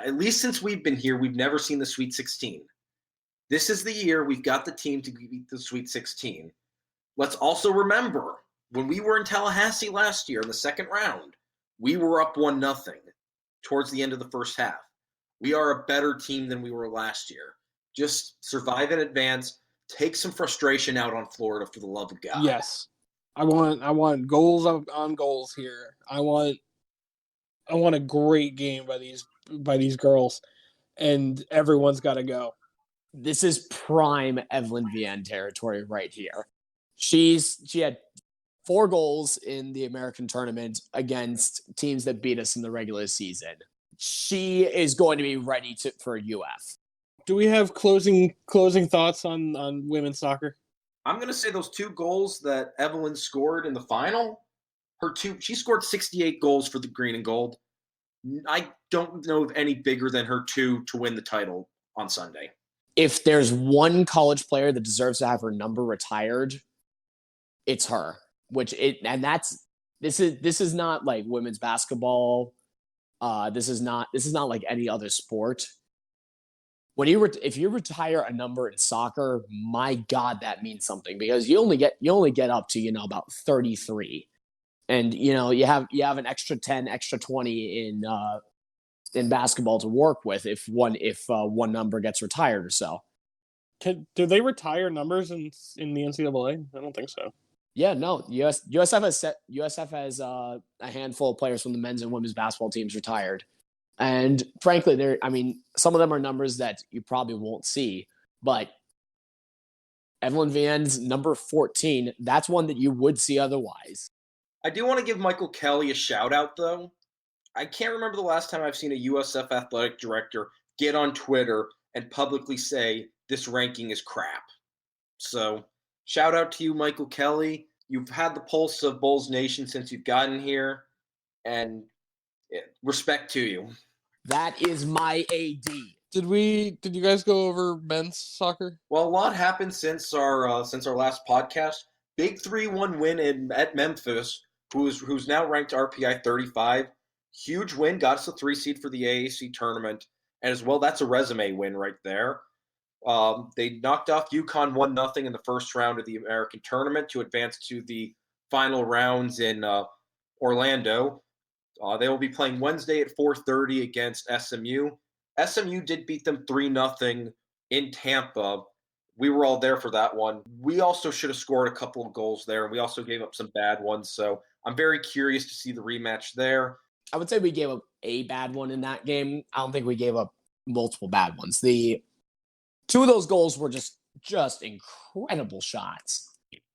At least since we've been here, we've never seen the Sweet 16. This is the year we've got the team to beat the Sweet 16. Let's also remember, when we were in Tallahassee last year in the second round, we were up 1-0 towards the end of the first half. We are a better team than we were last year. Just survive in advance. Take some frustration out on Florida, for the love of God. Yes. I want goals on goals here. I want a great game by these girls, and everyone's got to go. This is prime Evelyn Vienne territory right here. She had 4 goals in the American tournament against teams that beat us in the regular season. She is going to be ready for UF. Do we have closing thoughts on women's soccer? I'm going to say those 2 goals that Evelyn scored in the final, she scored 68 goals for the green and gold. I don't know of any bigger than her 2 to win the title on Sunday. If there's one college player that deserves to have her number retired, it's her. This is not like women's basketball. This is not like any other sport. If you retire a number in soccer, my God, that means something, because you only get up to about 33, and you have an extra 10, extra 20 in basketball to work with if one number gets retired or so. Do they retire numbers in the NCAA? I don't think so. Yeah, no. USF has a handful of players from the men's and women's basketball teams retired. And frankly, some of them are numbers that you probably won't see, but Evelyn Vienne's number 14, that's one that you would see otherwise. I do want to give Michael Kelly a shout out, though. I can't remember the last time I've seen a USF athletic director get on Twitter and publicly say this ranking is crap. So shout out to you, Michael Kelly. You've had the pulse of Bulls Nation since you've gotten here, and respect to you. That is my AD. Did you guys go over men's soccer? Well, a lot happened since our last podcast. Big 3-1 win at Memphis, who's now ranked RPI 35. Huge win, got us a 3 seed for the AAC tournament, and as well, that's a resume win right there. They knocked off UConn 1-0 in the first round of the American tournament to advance to the final rounds in Orlando. They will be playing Wednesday at 4:30 against SMU. SMU did beat them 3-0 in Tampa. We were all there for that one. We also should have scored a couple of goals there, and we also gave up some bad ones. So I'm very curious to see the rematch there. I would say we gave up a bad one in that game. I don't think we gave up multiple bad ones. The two of those goals were just incredible shots.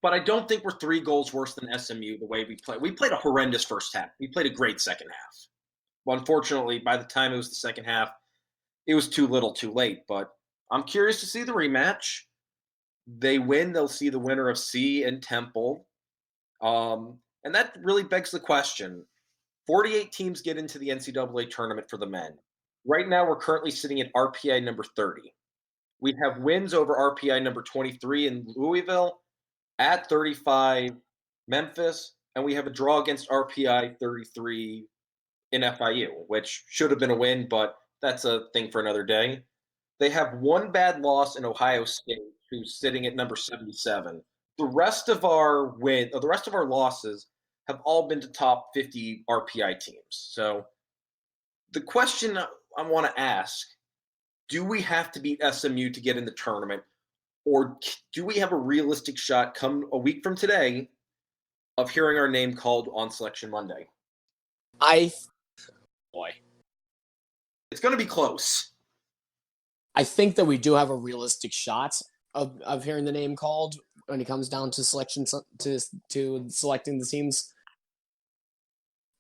But I don't think we're 3 goals worse than SMU the way we played. We played a horrendous first half. We played a great second half. Well, unfortunately, by the time it was the second half, it was too little too late. But I'm curious to see the rematch. They win, they'll see the winner of C and Temple. And that really begs the question. 48 teams get into the NCAA tournament for the men. Right now, we're currently sitting at RPI number 30. We have wins over RPI number 23 in Louisville, at 35 Memphis, and we have a draw against RPI 33 in FIU, which should have been a win, but that's a thing for another day. They have one bad loss in Ohio State, who's sitting at number 77. The rest of our losses have all been to top 50 RPI teams. So the question I want to ask, do we have to beat SMU to get in the tournament? Or do we have a realistic shot come a week from today of hearing our name called on Selection Monday? Boy. It's going to be close. I think that we do have a realistic shot of hearing the name called when it comes down to selection to selecting the teams.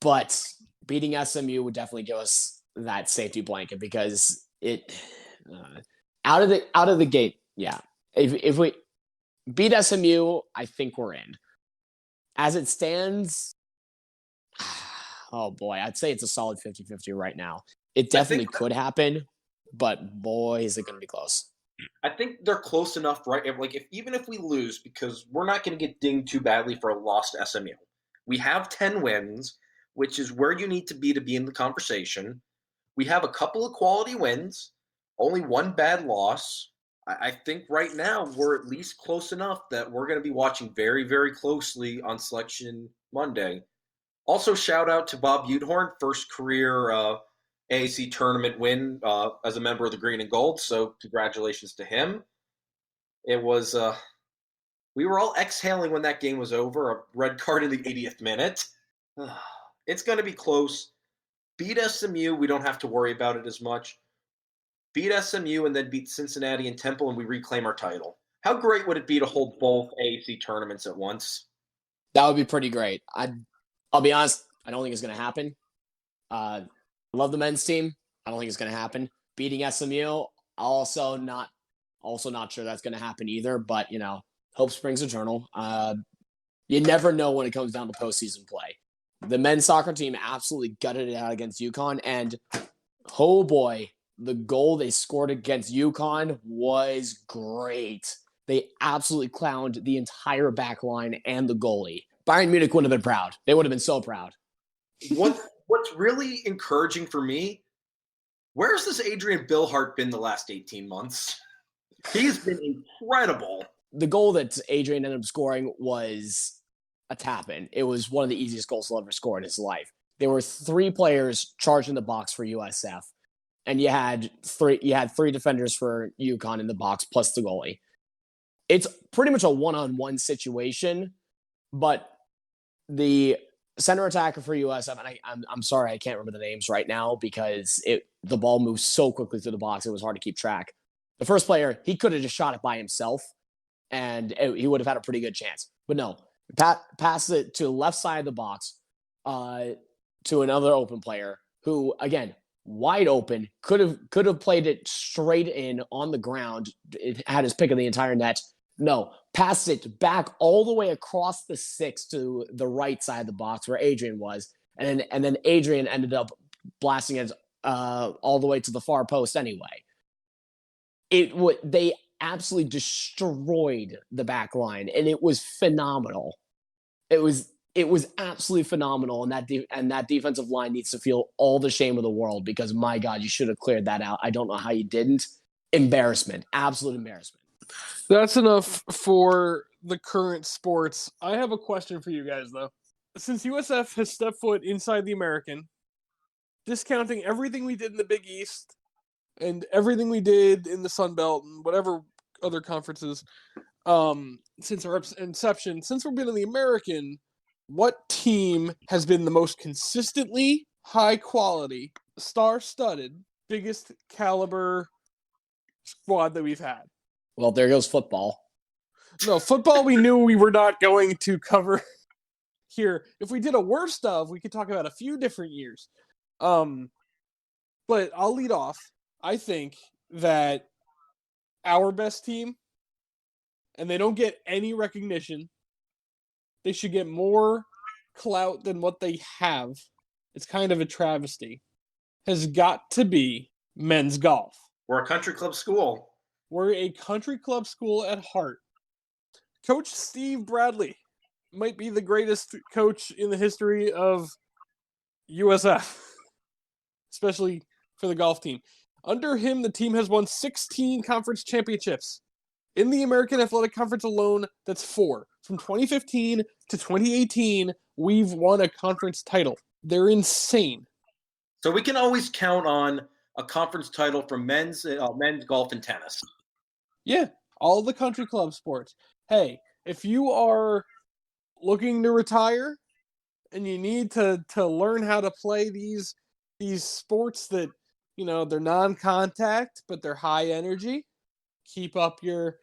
But beating SMU would definitely give us that safety blanket because it out of the gate, yeah. If we beat SMU, I think we're in. As it stands, oh boy, I'd say it's a solid 50-50 right now. It definitely could happen, but boy, is it going to be close. I think they're close enough, right? Even if we lose, because we're not going to get dinged too badly for a loss to SMU. We have 10 wins, which is where you need to be in the conversation. We have a couple of quality wins, only one bad loss. I think right now we're at least close enough that we're going to be watching very, very closely on Selection Monday. Also, shout out to Bob Udhorn, first career AAC tournament win as a member of the Green and Gold. So congratulations to him. It was we were all exhaling when that game was over. A red card in the 80th minute. It's going to be close. Beat SMU. We don't have to worry about it as much. Beat SMU and then beat Cincinnati and Temple, and we reclaim our title. How great would it be to hold both AAC tournaments at once? That would be pretty great. I'll be honest, I don't think it's going to happen. I love the men's team. I don't think it's going to happen. Beating SMU, also not sure that's going to happen either. But hope springs eternal. You never know when it comes down to postseason play. The men's soccer team absolutely gutted it out against UConn, and oh boy, the goal they scored against UConn was great. They absolutely clowned the entire back line and the goalie. Bayern Munich would have been proud. They would have been so proud. What's really encouraging for me, where's this Adrian Billhart been the last 18 months? He's been incredible. The goal that Adrian ended up scoring was a tap-in. It was one of the easiest goals he'll ever score in his life. There were 3 players charged in the box for USF, and you had three defenders for UConn in the box plus the goalie. It's pretty much a one-on-one situation, but the center attacker for USF, and I'm sorry I can't remember the names right now because the ball moves so quickly through the box it was hard to keep track. The first player, he could have just shot it by himself, and he would have had a pretty good chance. But no, pass it to the left side of the box to another open player who, again, wide open, could have played it straight in on the ground. It had his pick of the entire net. No, passed it back all the way across the 6 to the right side of the box where Adrian was, and then Adrian ended up blasting it all the way to the far post anyway. They absolutely destroyed the back line, and it was phenomenal. It was absolutely phenomenal, and that defensive line needs to feel all the shame of the world because, my God, you should have cleared that out. I don't know how you didn't. Embarrassment. Absolute embarrassment. That's enough for the current sports. I have a question for you guys, though. since USF has stepped foot inside the American, discounting everything we did in the Big East and everything we did in the Sun Belt and whatever other conferences, since our inception, since we've been in the American, what team has been the most consistently high quality, star-studded, biggest caliber squad that we've had? Well, there goes football. No, football we knew we were not going to cover here. If we did a worst of, we could talk about a few different years. But I'll lead off. I think that our best team, and they don't get any recognition, they should get more clout than what they have. It's kind of a travesty. Has got to be men's golf. We're a country club school. We're a country club school at heart. Coach Steve Bradley might be the greatest coach in the history of USF, especially for the golf team. Under him, the team has won 16 conference championships. In the American Athletic Conference alone, that's 4. From 2015 to 2018, we've won a conference title. They're insane. So we can always count on a conference title from men's golf and tennis. Yeah, all the country club sports. Hey, if you are looking to retire and you need to learn how to play these sports that, you know, they're non-contact but they're high energy, keep up your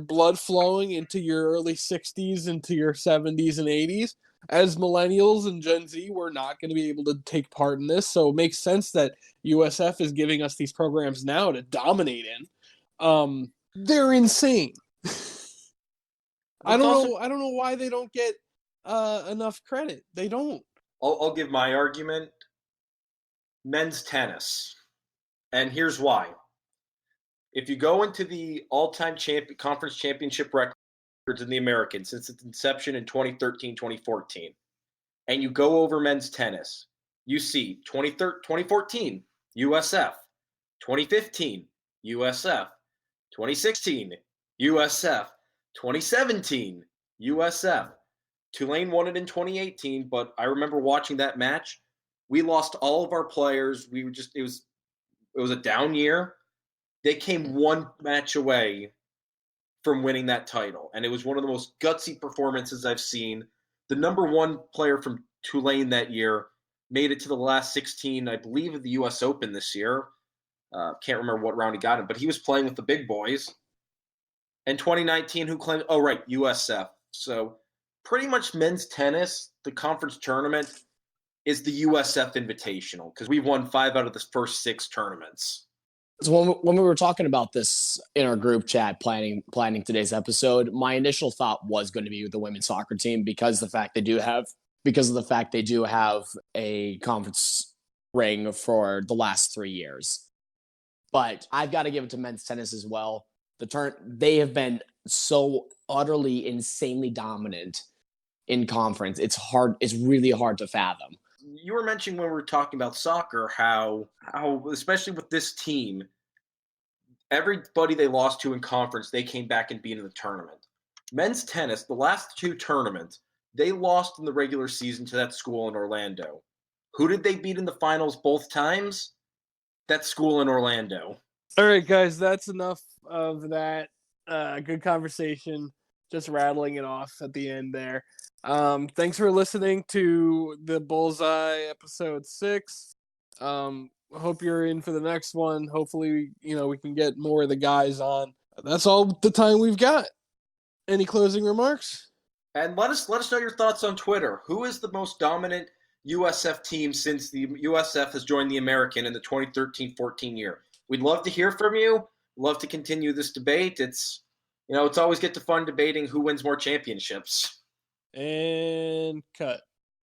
blood flowing into your early 60s, into your 70s and 80s. As millennials and Gen Z, we're not going to be able to take part in this, so it makes sense that USF is giving us these programs now to dominate in. They're insane. I don't know why they don't get enough credit. They don't. I'll give my argument. Men's tennis. And here's why. If you go into the all-time conference championship records in the American since its inception in 2013, 2014, and you go over men's tennis, you see 2014, USF, 2015, USF, 2016, USF, 2017, USF. Tulane won it in 2018, but I remember watching that match. We lost all of our players. It was a down year. They came one match away from winning that title, and it was one of the most gutsy performances I've seen. The number one player from Tulane that year made it to the last 16, I believe, of the U.S. Open this year. Can't remember what round he got in, but he was playing with the big boys. And 2019, who claimed, USF. So pretty much men's tennis, the conference tournament, is the USF Invitational because we've won 5 out of the first 6 tournaments. So when we were talking about this in our group chat planning today's episode, my initial thought was going to be with the women's soccer team because of the fact they do have a conference ring for the last 3 years. But I've got to give it to men's tennis as well. They have been so utterly insanely dominant in conference. It's really hard to fathom. You were mentioning when we were talking about soccer how especially with this team, everybody they lost to in conference, they came back and beat in the tournament. Men's tennis, the last 2 tournaments, they lost in the regular season to that school in Orlando. Who did they beat in the finals both times? That school in Orlando. All right, guys, that's enough of that. Good conversation. Just rattling it off at the end there. Thanks for listening to the Bullseye episode 6. Hope you're in for the next one. Hopefully, we can get more of the guys on. That's all the time we've got. Any closing remarks? And let us know your thoughts on Twitter. Who is the most dominant USF team since the USF has joined the American in the 2013-14 year? We'd love to hear from you. Love to continue this debate. It's always get to fun debating who wins more championships. And cut.